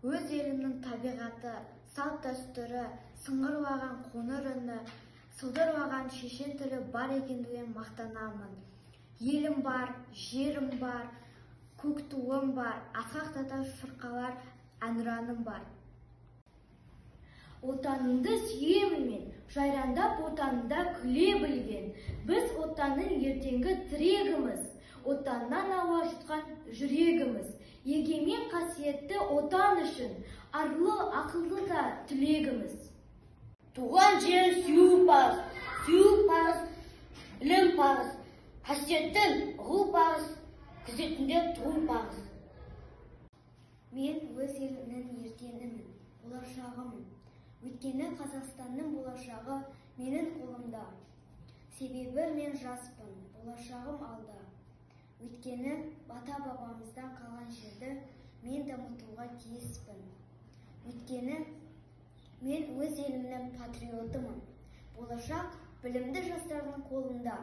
өз елімнің табиғаты, салт дәстүрі, сыңғырлаған қоңыр үні, сылдырлаған шешен тілі бар екендігімен мақтанамын. Елім бар, жерім бар, көк туым бар, асқақтата шырқалар әнұраным бар. Отанымды сүйемін мен, жайрандап отанында күле білген. Біз отанның ертеңгі тірегіміз, отаннан ауа жұтқан жүрегіміз. Егемен қасиетті отан үшін, арлы ақылды да түлегіміз. Туған жерін сүю парыз, білім парыз, қасиеттің ұғу парыз, күзетінде тұру парыз. Мен өз елімнің ертеңімін, болашағымын. Өйткені Қазақстанның болашағы менің қолымда. Себебі мен жаспын, болашағым алда. Өйткені ата-бабамыздан қалған жерді мен дамытуға тиіспін. Өйткені мен өз елімнің патриотымын. Болашақ білімді жастардың қолында.